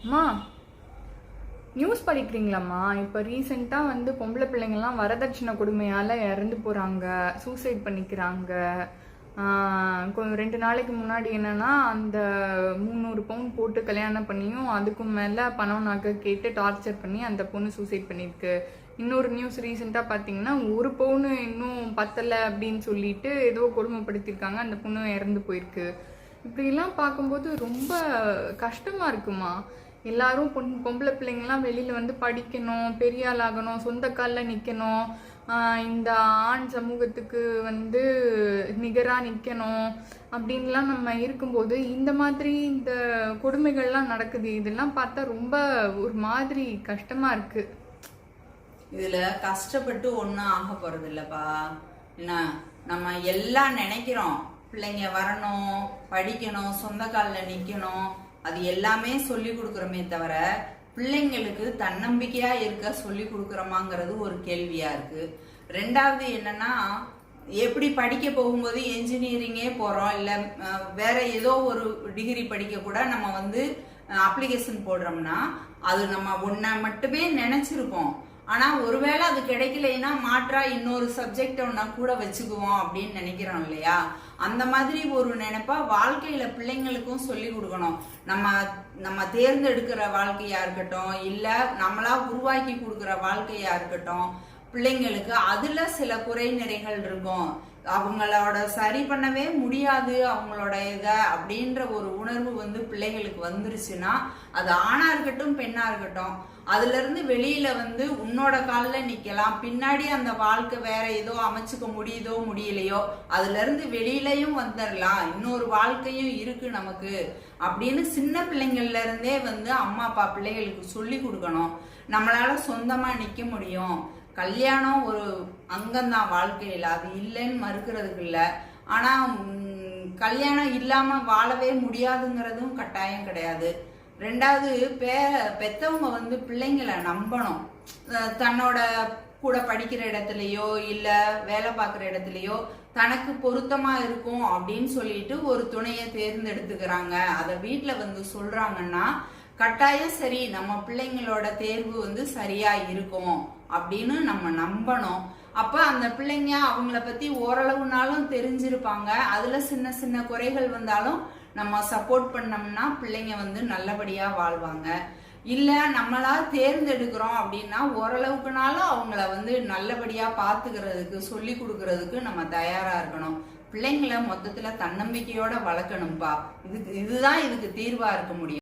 அம்மா, நியூஸ் படிக்கிறீங்களாம்மா? இப்போ ரீசெண்டாக பொம்பளை பிள்ளைங்கள்லாம் வரதட்சணை கொடுமையால் இறந்து போகிறாங்க, சூசைட் பண்ணிக்கிறாங்க. 2 நாளைக்கு முன்னாடி என்னன்னா, அந்த 300 பவுன் போட்டு கல்யாணம் பண்ணியும் அதுக்கும் மேலே பணம் நகை கேட்டு டார்ச்சர் பண்ணி அந்த பொண்ணு சூசைட் பண்ணியிருக்கு. இன்னொரு நியூஸ் ரீசெண்டாக பார்த்தீங்கன்னா, 1 பவுன் இன்னும் பத்தலை அப்படின்னு சொல்லிட்டு ஏதோ கொடுமைப்படுத்தியிருக்காங்க, அந்த பொண்ணு இறந்து போயிருக்கு. இப்படிலாம் பார்க்கும்போது ரொம்ப கஷ்டமாக இருக்குமா? எல்லாரும் பொம்பளை பிள்ளைங்கள்லாம் வெளியில் படிக்கணும், பெரிய ஆளாகணும், சொந்த காலில் நிற்கணும், இந்த ஆண் சமூகத்துக்கு நிகராக நிற்கணும் அப்படின்லாம் நம்ம இருக்கும்போது இந்த மாதிரி இந்த கொடுமைகள்லாம் நடக்குது. இதெல்லாம் பார்த்தா ரொம்ப ஒரு மாதிரி கஷ்டமாக இருக்குது. இதில் கஷ்டப்பட்டு ஒன்றும் ஆக போகிறது இல்லைப்பா. என்ன, நம்ம எல்லாம் நினைக்கிறோம், பிள்ளைங்க வரணும், படிக்கணும், சொந்த காலில் நிற்கணும், அது எல்லாமே சொல்லி கொடுக்குறோமே தவிர பிள்ளைங்களுக்கு தன்னம்பிக்கையா இருக்க சொல்லி கொடுக்குறோமாங்கிறது ஒரு கேள்வியா இருக்கு. ரெண்டாவது என்னன்னா, எப்படி படிக்க போகும்போது என்ஜினியரிங்கே போறோம், இல்லை வேற ஏதோ ஒரு டிகிரி படிக்க கூட நம்ம அப்ளிகேஷன் போடுறோம்னா அது நம்ம ஒன்ன மட்டுமே நினைச்சிருப்போம். ஆனா ஒருவேளை அது கிடைக்கலைன்னா மாற்றா இன்னொரு சப்ஜெக்ட் ஒன்னா கூட வச்சுக்குவோம் அப்படின்னு நினைக்கிறோம் இல்லையா? அந்த மாதிரி ஒரு நினைப்பா வாழ்க்கையில பிள்ளைங்களுக்கும் சொல்லி கொடுக்கணும். நம்ம தேர்ந்தெடுக்கிற வாழ்க்கையா இருக்கட்டும், இல்ல நம்மளா உருவாக்கி கொடுக்கிற வாழ்க்கையா இருக்கட்டும், பிள்ளைங்களுக்கு அதுல சில குறை நிறைகள் இருக்கும், அவங்களோட சரி பண்ணவே முடியாது அவங்களோட அப்படின்ற ஒரு உணர்வு பிள்ளைகளுக்கு வந்துருச்சுன்னா, அது ஆணா இருக்கட்டும் பெண்ணா இருக்கட்டும், அதுல இருந்து வெளியில உன்னோட காலில் நிக்கலாம். பின்னாடி அந்த வாழ்க்கை வேற ஏதோ அமைச்சுக்க முடியுதோ முடியலையோ, அதுல இருந்து வெளியிலையும் வந்துடலாம், இன்னொரு வாழ்க்கையும் இருக்கு நமக்கு அப்படின்னு சின்ன பிள்ளைங்கள்ல இருந்தே அம்மா அப்பா பிள்ளைகளுக்கு சொல்லி கொடுக்கணும். நம்மளால சொந்தமா நிக்க முடியும். கல்யாணம் ஒரு அங்கம்தான் வாழ்க்கையில, அது இல்லைன்னு மறுக்கிறதுக்கு இல்லை. ஆனா கல்யாணம் இல்லாம வாழவே முடியாதுங்கிறதும் கட்டாயம் கிடையாது. ரெண்டாவது, பெத்தவங்க பிள்ளைங்களை நம்பணும். தன்னோட கூட படிக்கிற இடத்துலயோ இல்ல வேலை பார்க்குற இடத்துலயோ தனக்கு பொருத்தமா இருக்கும் அப்படின்னு சொல்லிட்டு ஒரு துணையை தேர்ந்தெடுத்துக்கிறாங்க. அதை வீட்டுல சொல்றாங்கன்னா கட்டாயம் சரி, நம்ம பிள்ளைங்களோட தேர்வு சரியா இருக்கும் அப்படின்னு நம்ம நம்பணும். அப்ப அந்த பிள்ளைங்க அவங்கள பத்தி ஓரளவுனாலும் தெரிஞ்சிருப்பாங்க. அதுல சின்ன சின்ன குறைகள் வந்தாலும் நம்ம சப்போர்ட் பண்ணோம்னா பிள்ளைங்க நல்லபடியா வாழ்வாங்க. இல்ல நம்மளா தேர்ந்தெடுக்கிறோம் அப்படின்னா ஓரளவுக்குனாலும் அவங்கள நல்லபடியா பாத்துக்கிறதுக்கு சொல்லி கொடுக்கறதுக்கு நம்ம தயாரா இருக்கணும். பிள்ளைங்களை மொத்தத்துல தன்னம்பிக்கையோட வளர்க்கணும்பா. இதுதான் இதுக்கு தீர்வா இருக்க முடியும்.